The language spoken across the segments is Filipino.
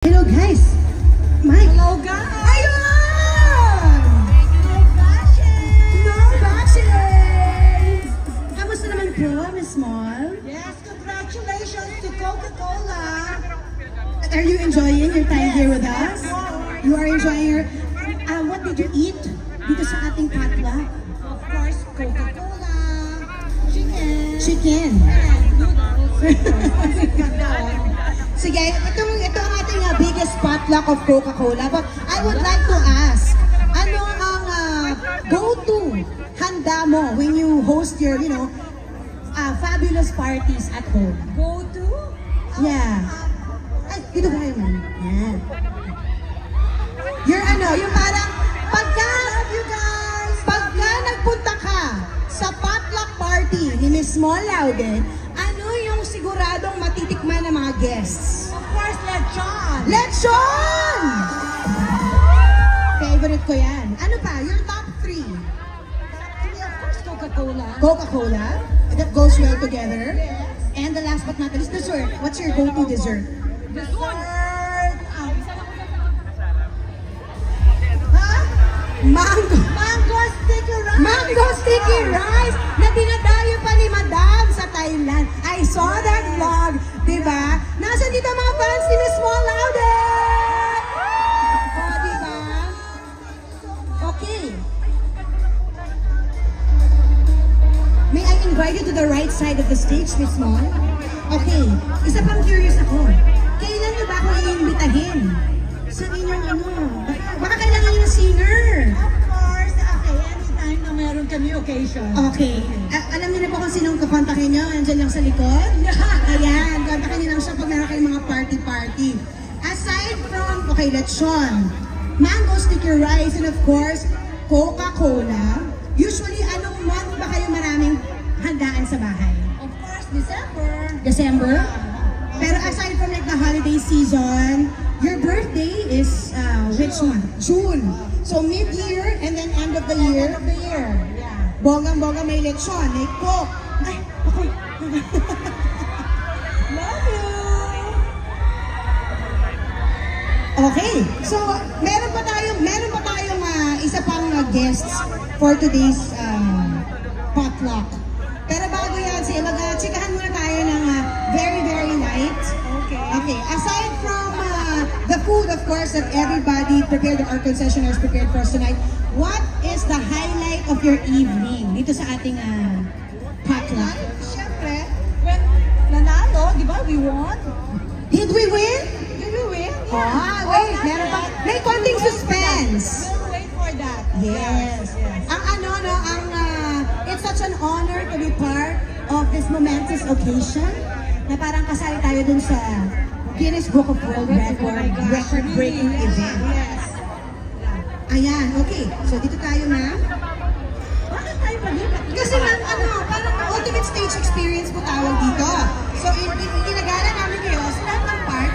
Hello guys! Mike! Hello guys! Ayun! No bashes! No bashes! Kamusta naman po, Miss Small? Yes, congratulations to Coca-Cola! Are you enjoying your time here with us? You are enjoying your... what did you eat dito sa ating potluck? Of course, Coca-Cola, chicken, Chicken. and noodles. Sige, ito ang ating biggest potluck of Coca-Cola. But I would like to ask, ano ang go-to handa mo when you host your, fabulous parties at home? Go to? Yeah. Ay, dito ba yun? Yan. Yung parang, Love you guys! pagka nagpunta ka sa potluck party ni Miss Small Lauden, ano yung siguradong matitikman ng mga guests? Of course, lechon! Lechon! Favorite ko yan. Ano pa? Your top 3? Of course, Coca-Cola. Coca-Cola. That goes well together. Yes. And the last but not least, dessert. What's your go-to dessert? Dessert! Mango. Mango sticky rice! Mango sticky rice na dinadayo pa ni Madam sa Thailand. I saw that vlog, di ba? Nasaan dito mga fans ni Miss Small Lauden? Oh, di ba? Okay. May I invite you to the right side of the stage, Miss Small? Okay. Isa pang curious ako. Kailan niyo ba ako iimbitahin? Sa inyong baka kailangan niyo ng singer. Of course, okay, anytime na meron kami occasion. Okay. Alam niyo na po kung sinong kakontakin niyo? Nandiyan lang sa likod? Ayan, kontakin niyo lang siya pag meron kayong mga party-party. Aside from, lechon, mango sticky rice, and of course, Coca-Cola, usually, anong month ba kayo maraming handaan sa bahay? Of course, December. December? Pero aside from like the holiday season, your birthday is which month? June. So mid-year and then end of the year. End of the year. Yeah. Bonggang-bongga may lechon, may coke. Ay, ako. Love you. Okay. So, meron pa tayong isa pang guests for today's potluck. Pero bago yan, sige, mag-chikahan muna tayo ng very, very light. Okay. Aside from the food, of course, that everybody prepared, our concessionaires prepared for us tonight, what is the highlight of your evening dito sa ating potluck? Siyempre, when nanalo, di ba, we won? Did we win? Did we win? Ah, wait, meron pa. May konting suspense. We'll wait for that. Yes. It's such an honor to be part of this momentous occasion na parang kasali tayo dun sa Guinness Book of World Record, record-breaking event. Yes. Ayan, okay. So dito tayo na. Bakit tayo palipat? Kasi parang ultimate stage experience po tawag dito. So ginagala namin kayo sa lahat ng part.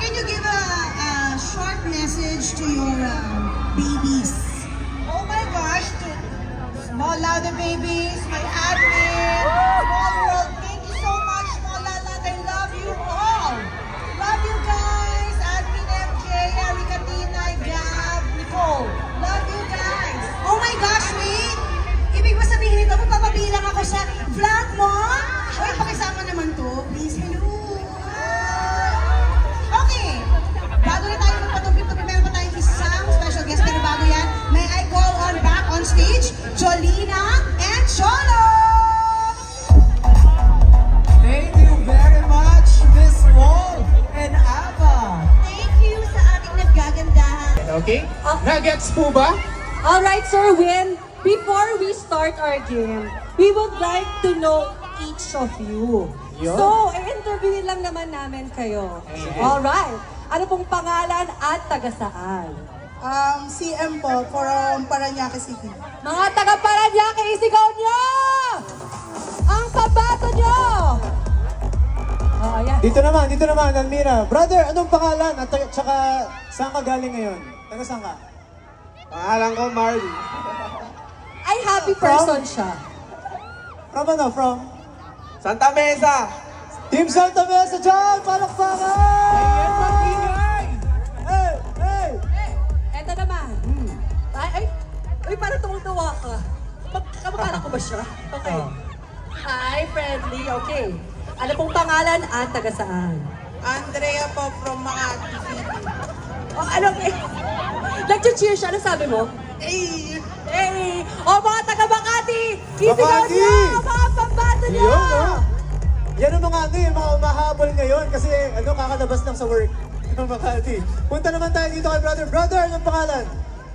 Can you give a short message to your babies? Oh my gosh, to Small Lauden babies, my admin, Small World, thank you so much, Small Lauden. I love you all. Love you guys. Admin MJ, Erica Tina, Gab, Nicole. Love you guys. Oh my gosh, wait! Ibig ba sabihin ito, magpapabilang ako sa vlog mo? Wait, pakisama naman to. Please, hello! Okay! Bago na tayo magpatumpit-tumpit, meron pa tayong isang special guest. Pero bago yan, may I call on back on stage, Jolina and Cholo! Thank you very much, Miss Wall and Ava. Thank you sa ating naggagandahan. Okay? Nuggets po ba? Alright, Sir Win, before we start our game, we would like to know each of you. Yo. So, i-interviewin lang naman namin kayo. Alright, ano pong pangalan at taga-saan? CM po, from Parañaque City. Mga taga-Parañaque, isigaw nyo! Ang pabato nyo! Oh, ayan. Dito naman, Almira. Brother, anong pangalan? At saka, saan ka galing ngayon? Taga saan ka? Pangalan ko, Marley. Ay, happy person siya. From ano? From? Santa Mesa! Team Santa Mesa dyan! Palakpakan! Ayan, mag-ingay! Hey! Hey! Eto naman. Ay, parang tumutuwa ka. Kamukha ko ba siya? Okay. Hi, friendly. Okay. Ano pong pangalan at taga saan? Andrea po from Makati City. Oh, anong nag-cheer siya. Ano sabi mo? Eh, Hey! O, mga taga Makati! Isigaw Makati! niyo! Mga pambato niyo! Yun, no? Yan ang yung mga umahabol ngayon kasi kakalabas lang sa work ng Makati. Punta naman tayo dito kay brother. Brother, anong pangalan?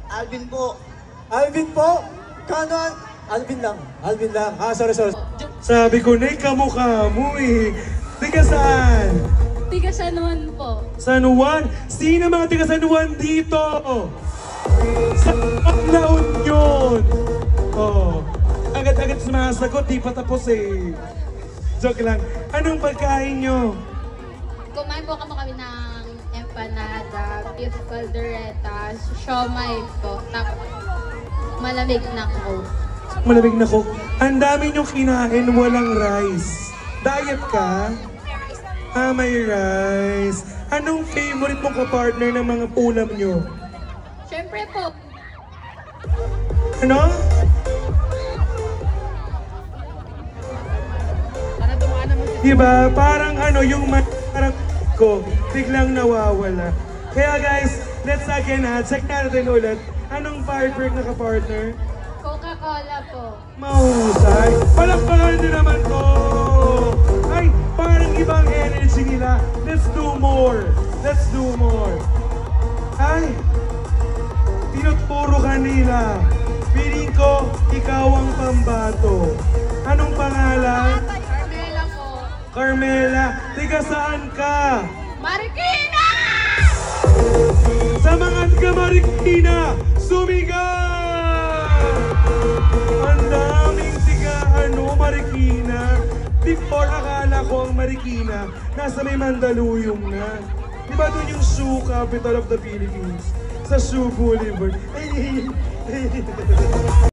Alvin po. Alvin po? Kano? Alvin lang. Alvin lang. Sorry. Sabi ko na kamukha mo eh. Tiga saan? Tiga San Juan po. San Juan? Sino mga tiga San Juan dito? Sa La Union. Oh. Agad-agad sumasagot, di pa tapos eh. Joke lang. Anong pagkain nyo? Kumain po kami ng empanada, beef caldereta, siomay po, tapos malamig na coke. Malamig na coke. Ang dami nyo kinain, walang rice. Diet ka? May rice. Anong favorite mong kapartner ng mga ulam nyo? Siyempre po, Ano? Diba? Parang yung parang ko, biglang nawawala. Kaya guys, let's again check natin ulit. Anong firework na kapartner? Coca-Cola po. Mahusay. Palakpakan din naman to. Ay, parang ibang energy nila. Let's do more. Let's do more. Ay, tinuturo ka nila. Feeling ko, ikaw ang pambato. Anong pangalan? Carmela po. Carmela. Tiga saan ka? Marikina! Sa mga tiga Marikina, sumigaw! Ang daming tiga Marikina. Before, akala ko ang Marikina nasa may Mandaluyong na. Diba doon yung shoe capital of the Philippines? Sa Shoe Boulevard.